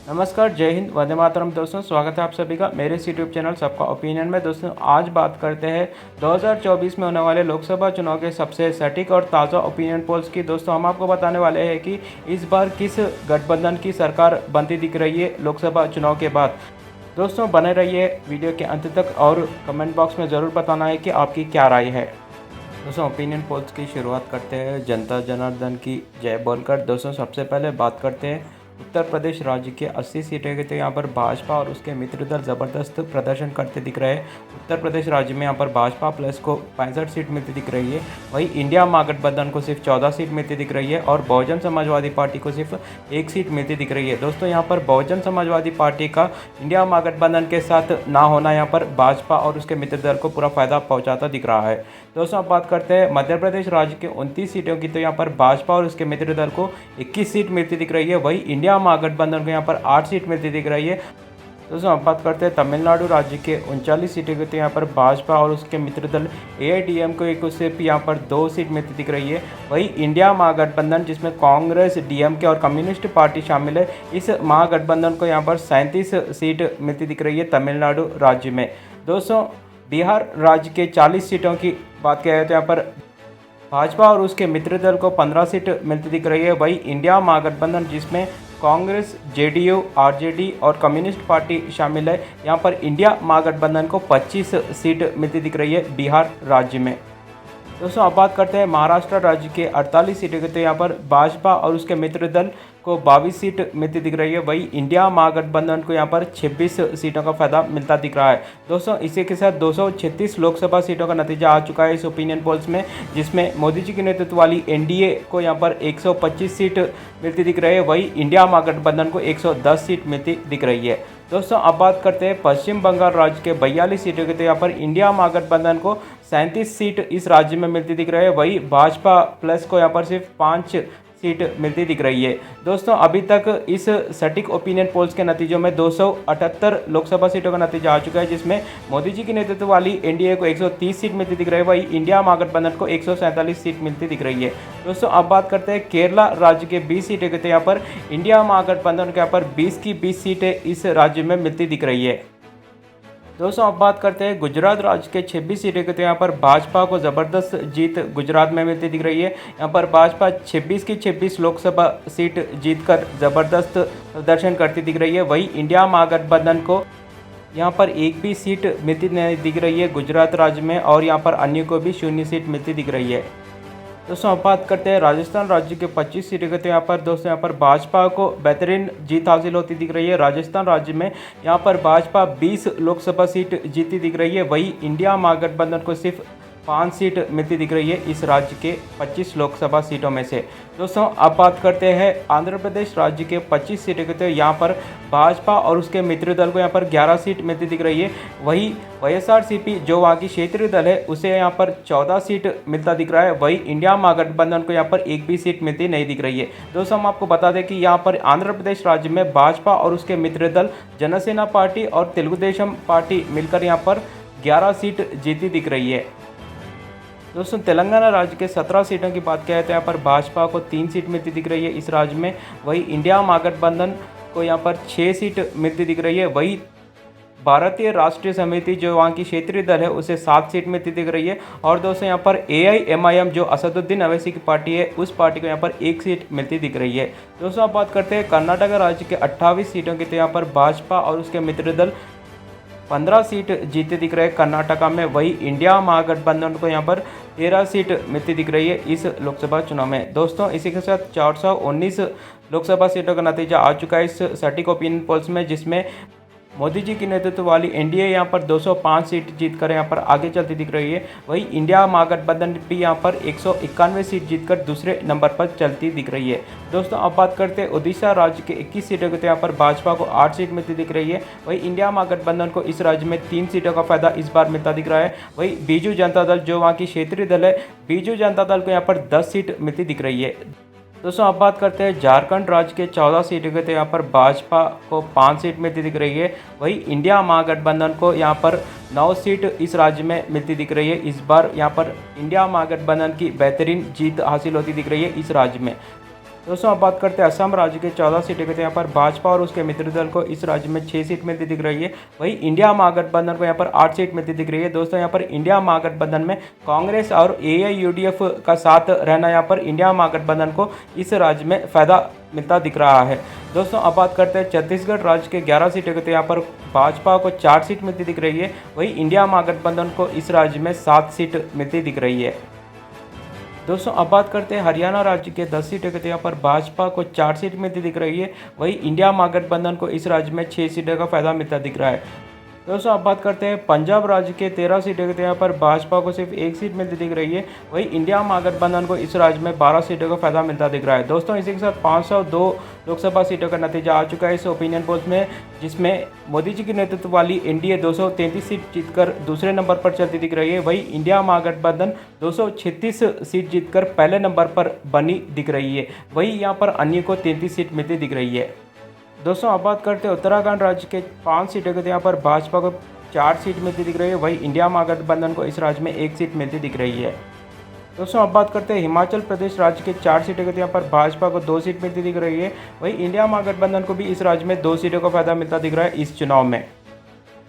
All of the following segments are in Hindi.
नमस्कार, जय हिंद, वंदे मातरम दोस्तों। स्वागत है आप सभी का मेरे इस यूट्यूब चैनल सबका ओपिनियन में। दोस्तों आज बात करते हैं 2024 में होने वाले लोकसभा चुनाव के सबसे सटीक और ताज़ा ओपिनियन पोल्स की। दोस्तों हम आपको बताने वाले हैं कि इस बार किस गठबंधन की सरकार बनती दिख रही है लोकसभा चुनाव के बाद। दोस्तों बने रहिए वीडियो के अंत तक और कमेंट बॉक्स में ज़रूर बताना है कि आपकी क्या राय है। दोस्तों ओपिनियन पोल्स की शुरुआत करते हैं जनता जनार्दन की जय बोलकर। दोस्तों सबसे पहले बात करते हैं उत्तर प्रदेश राज्य के 80 सीटें के, तो यहाँ पर भाजपा और उसके मित्र दल ज़बरदस्त प्रदर्शन करते दिख रहे हैं। उत्तर प्रदेश राज्य में यहाँ पर भाजपा प्लस को 65 सीट मिलती दिख रही है। वहीं इंडिया महागठबंधन को सिर्फ 14 सीट मिलती दिख रही है और बहुजन समाजवादी पार्टी को सिर्फ 1 सीट मिलती दिख रही है। दोस्तों यहाँ पर बहुजन समाजवादी पार्टी का इंडिया महागठबंधन के साथ ना होना यहाँ पर भाजपा और उसके मित्र दल को पूरा फायदा पहुँचाता दिख रहा है। दोस्तों अब बात करते हैं मध्य प्रदेश राज्य के 29 सीटों की, तो यहाँ पर भाजपा और उसके मित्र दल को 21 सीट मिलती दिख रही है। वहीं इंडिया महागठबंधन को यहाँ पर 8 सीट मिलती दिख रही है। दोस्तों अब बात करते हैं तमिलनाडु राज्य के 39 सीटों की, तो यहाँ पर भाजपा और उसके मित्र दल AIADMके को सिर्फ यहाँ पर 2 सीट मिलती दिख रही है। वहीं इंडिया महागठबंधन जिसमें कांग्रेस, DMK और कम्युनिस्ट पार्टी शामिल है, इस महागठबंधन को यहाँ पर 37 सीट मिलती दिख रही है तमिलनाडु राज्य में। दोस्तों बिहार राज्य के 40 सीटों की बात किया जाए तो यहाँ पर भाजपा और उसके मित्र दल को 15 सीट मिलती दिख रही है। वहीं इंडिया महागठबंधन जिसमें कांग्रेस, JDU, RJD और कम्युनिस्ट पार्टी शामिल है, यहाँ पर इंडिया महागठबंधन को 25 सीट मिलती दिख रही है बिहार राज्य में। दोस्तों अब बात करते हैं महाराष्ट्र राज्य के 48 सीटों की, तो यहाँ पर भाजपा और उसके मित्र दल को 22 सीट मिलती दिख रही है। वहीं इंडिया महागठबंधन को यहाँ पर 26 सीटों का फायदा मिलता दिख रहा है। दोस्तों इसी के साथ 236 लोकसभा सीटों का नतीजा आ चुका है इस ओपिनियन पोल्स में, जिसमें मोदी जी के नेतृत्व वाली NDA को यहाँ पर 125 सीट मिलती दिख रही है। वहीं इंडिया महागठबंधन को 110 सीट मिलती दिख रही है। दोस्तों अब बात करते हैं पश्चिम बंगाल राज्य के 42 सीटों की, तो यहाँ पर इंडिया महागठबंधन को 37 सीट इस राज्य में मिलती दिख रही है। वहीं भाजपा प्लस को यहाँ पर सिर्फ 5 सीट मिलती दिख रही है। दोस्तों अभी तक इस सटीक ओपिनियन पोल्स के नतीजों में 278 लोकसभा सीटों का नतीजा आ चुका है, जिसमें मोदी जी की नेतृत्व वाली NDA को 130 सीट मिलती दिख रही है। वहीं इंडिया महागठबंधन को 147 सीट मिलती दिख रही है। दोस्तों अब बात करते हैं केरला राज्य के 20 सीटें के, तो यहाँ पर इंडिया महागठबंधन के यहाँ पर 20 की 20 सीटें इस राज्य में मिलती दिख रही है। दोस्तों अब बात करते हैं गुजरात राज्य के 26 सीटें के, तो यहाँ पर भाजपा को ज़बरदस्त जीत गुजरात में मिलती दिख रही है। यहाँ पर भाजपा 26 की 26 लोकसभा सीट जीतकर ज़बरदस्त प्रदर्शन करती दिख रही है। वहीं इंडिया महागठबंधन को यहाँ पर एक भी सीट मिलती नहीं दिख रही है गुजरात राज्य में, और यहाँ पर अन्य को भी 0 सीट मिलती दिख रही है। दोस्तों अब बात करते हैं राजस्थान राज्य के 25 सीटें के, तो यहाँ पर दोस्तों यहाँ पर भाजपा को बेहतरीन जीत हासिल होती दिख रही है। राजस्थान राज्य में यहाँ पर भाजपा 20 लोकसभा सीट जीती दिख रही है। वहीं इंडिया महागठबंधन को सिर्फ 5 सीट मिलती दिख रही है इस राज्य के 25 लोकसभा सीटों में से। दोस्तों अब बात करते हैं आंध्र प्रदेश राज्य के 25 सीटें के, तो यहाँ पर भाजपा और उसके मित्र दल को यहाँ पर 11 सीट मिलती दिख रही है। वहीं YSRCP जो वहाँ की क्षेत्रीय दल है उसे यहाँ पर 14 सीट मिलता दिख रहा है। वहीं इंडिया महागठबंधन को यहाँ पर एक भी सीट मिलती नहीं दिख रही है। दोस्तों हम आपको बता दें कि यहाँ पर आंध्र प्रदेश राज्य में भाजपा और उसके मित्र दल जनसेना पार्टी और तेलुगु देशम पार्टी मिलकर यहाँ पर 11 सीट जीती दिख रही है। दोस्तों तेलंगाना राज्य के 17 सीटों की बात किया तो यहाँ पर भाजपा को 3 सीट मिलती दिख रही है इस राज्य में। वहीं इंडिया महागठबंधन को यहाँ पर 6 सीट मिलती दिख रही है। वहीं भारतीय राष्ट्रीय समिति जो वहाँ की क्षेत्रीय दल है उसे 7 सीट मिलती दिख रही है। और दोस्तों यहाँ पर AIMIM जो असदुद्दीन अवैसी की पार्टी है उस पार्टी को यहाँ पर 1 सीट मिलती दिख रही है। दोस्तों आप बात करते हैं कर्नाटक राज्य के 28 सीटों की, तो यहाँ पर भाजपा और उसके मित्र दल 15 सीट जीते दिख रहे हैं कर्नाटका में। वहीं इंडिया महागठबंधन को यहाँ पर 13 सीट मिलती दिख रही है इस लोकसभा चुनाव में। दोस्तों इसी के साथ 419 लोकसभा सीटों का नतीजा आ चुका है इस सटीक ओपिनियन पोल्स में, जिसमें मोदी जी की नेतृत्व वाली NDA यहाँ पर 205 सीट जीतकर यहाँ पर आगे चलती दिख रही है। वहीं इंडिया महागठबंधन भी यहाँ पर 191 सीट जीतकर दूसरे नंबर पर चलती दिख रही है। दोस्तों अब बात करते हैं उड़ीसा राज्य के 21 सीटों के, तो यहाँ पर भाजपा को 8 सीट मिलती दिख रही है। वहीं इंडिया महागठबंधन को इस राज्य में 3 सीटों का फायदा इस बार मिलता दिख रहा है। वहीं बीजू जनता दल जो वहाँ की क्षेत्रीय दल है, बीजू जनता दल को यहाँ पर 10 सीट मिलती दिख रही है। दोस्तों अब बात करते हैं झारखंड राज्य के 14 सीटों के, तो यहाँ पर भाजपा को 5 सीट मिलती दिख रही है। वहीं इंडिया महागठबंधन को यहाँ पर 9 सीट इस राज्य में मिलती दिख रही है। इस बार यहाँ पर इंडिया महागठबंधन की बेहतरीन जीत हासिल होती दिख रही है इस राज्य में। दोस्तों अब बात करते हैं असम राज्य के 14 सीटें के, तो यहाँ पर भाजपा और उसके मित्र दल को इस राज्य में 6 सीट मिलती दिख रही है। वहीं इंडिया महागठबंधन को यहाँ पर 8 सीट मिलती दिख रही है। दोस्तों यहाँ पर इंडिया महागठबंधन में कांग्रेस और AIUDF का साथ रहना यहाँ पर इंडिया महागठबंधन को इस राज्य में फायदा मिलता दिख रहा है। दोस्तों अब बात करते हैं छत्तीसगढ़ राज्य के 11 सीटें के, तो यहाँ पर भाजपा को 4 सीट मिलती दिख रही है। वहीं इंडिया महागठबंधन को इस राज्य में 7 सीट मिलती दिख रही है। दोस्तों अब बात करते हैं हरियाणा राज्य के 10 सीटें के, तो यहाँ पर भाजपा को 4 सीट मिलती दिख रही है। वहीं इंडिया महागठबंधन को इस राज्य में 6 सीटों का फायदा मिलता दिख रहा है। दोस्तों अब बात करते हैं पंजाब राज्य के 13 सीटें के, तो यहाँ पर भाजपा को सिर्फ 1 सीट मिलती दिख रही है। वहीं इंडिया महागठबंधन को इस राज्य में 12 सीटों का फायदा मिलता दिख रहा है। दोस्तों इसी के साथ 502 लोकसभा सीटों का नतीजा आ चुका है इस ओपिनियन पोल्स में, जिसमें मोदी जी के नेतृत्व वाली एनडीए 233 सीट जीतकर दूसरे नंबर पर चलती दिख रही है। वहीं इंडिया महागठबंधन 236 सीट जीतकर पहले नंबर पर बनी दिख रही है। वहीं यहाँ पर अन्य को 33 सीट मिलती दिख रही है। दोस्तों अब बात करते हैं उत्तराखंड राज्य के 5 सीटें के, तो यहाँ पर भाजपा को 4 सीट मिलती दिख रही है। वहीं इंडिया महागठबंधन को इस राज्य में 1 सीट मिलती दिख रही है। दोस्तों अब बात करते हैं हिमाचल प्रदेश राज्य के 4 सीटें के, तो यहाँ पर भाजपा को 2 सीट मिलती दिख रही है। वहीं इंडिया महागठबंधन को भी इस राज्य में 2 सीटों का फायदा मिलता दिख रहा है इस चुनाव में।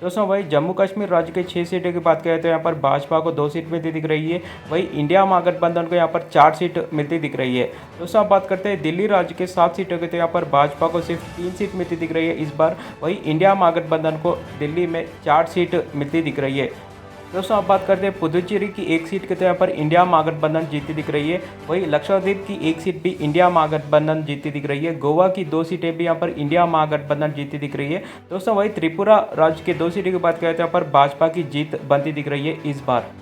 दोस्तों वही जम्मू कश्मीर राज्य के 6 सीटें की बात करें तो यहाँ पर भाजपा को 2 सीट मिलती दिख रही है। वही इंडिया महागठबंधन को यहाँ पर 4 सीट मिलती दिख रही है। दोस्तों अब बात करते हैं दिल्ली राज्य के 7 सीटों की, तो यहाँ पर भाजपा को सिर्फ 3 सीट मिलती दिख रही है इस बार। वही इंडिया महागठबंधन को दिल्ली में 4 सीट मिलती दिख रही है। दोस्तों अब बात करते हैं पुदुचेरी की 1 सीट के, तो यहाँ पर इंडिया महागठबंधन जीती दिख रही है। वही लक्षद्वीप की 1 सीट भी इंडिया महागठबंधन जीती दिख रही है। गोवा की 2 सीटें भी यहाँ पर इंडिया महागठबंधन जीती दिख रही है। दोस्तों वही त्रिपुरा राज्य के 2 सीटों की बात करें तो यहाँ पर भाजपा की जीत बनती दिख रही है इस बार।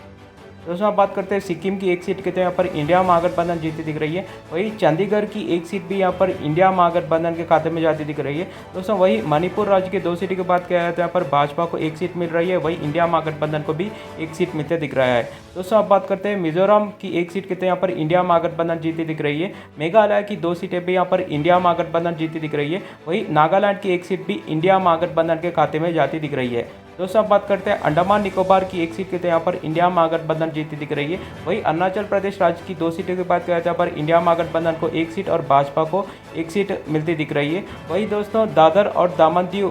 दोस्तों आप बात करते हैं सिक्किम की 1 सीट के, तो यहाँ पर इंडिया महागठबंधन जीती दिख रही है। वही चंडीगढ़ की 1 सीट भी यहाँ पर इंडिया महागठबंधन के खाते में जाती दिख रही है। दोस्तों वही मणिपुर राज्य के 2 सीटों की बात किया जाए तो यहाँ पर भाजपा को 1 सीट मिल रही है। वही इंडिया महागठबंधन को भी 1 सीट मिलते दिख रहा है। दोस्तों आप बात करते हैं मिजोरम की 1 सीट के, तो यहाँ पर इंडिया महागठबंधन जीती दिख रही है। मेघालय की 2 सीटें भी यहाँ पर इंडिया महागठबंधन जीती दिख रही है। वही नागालैंड की 1 सीट भी इंडिया महागठबंधन के खाते में जाती दिख रही है। दोस्तों अब बात करते हैं अंडमान निकोबार की 1 सीट के, तो यहाँ पर इंडिया महागठबंधन जीती दिख रही है। वही अरुणाचल प्रदेश राज्य की 2 सीटों की बात करें तो यहाँ पर इंडिया महागठबंधन को 1 सीट और भाजपा को 1 सीट मिलती दिख रही है। वही दोस्तों दादर और दमन दीव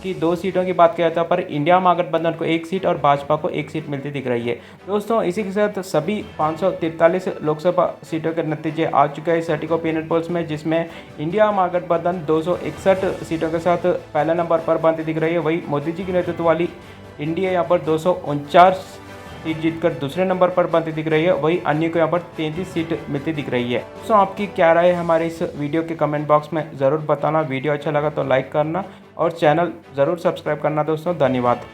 की 2 सीटों की बात करें तो यहाँ पर इंडिया महागठबंधन को 1 सीट और भाजपा को 1 सीट मिलती दिख रही है। दोस्तों इसी के साथ सभी 543 लोकसभा सीटों के नतीजे आ चुके हैं सटीक ओपिनियन पोल्स में, जिसमें इंडिया महागठबंधन 261 सीटों के साथ पहले नंबर पर बनती दिख रही है। वही मोदी जी के नेतृत्व वाली इंडिया यहाँ पर 249 सीट जीतकर दूसरे नंबर पर बनती दिख रही है। वही अन्य को यहाँ पर 33 सीट मिलती दिख रही है। दोस्तों आपकी क्या राय है हमारे इस वीडियो के कमेंट बॉक्स में ज़रूर बताना। वीडियो अच्छा लगा तो लाइक करना और चैनल ज़रूर सब्सक्राइब करना। दोस्तों धन्यवाद।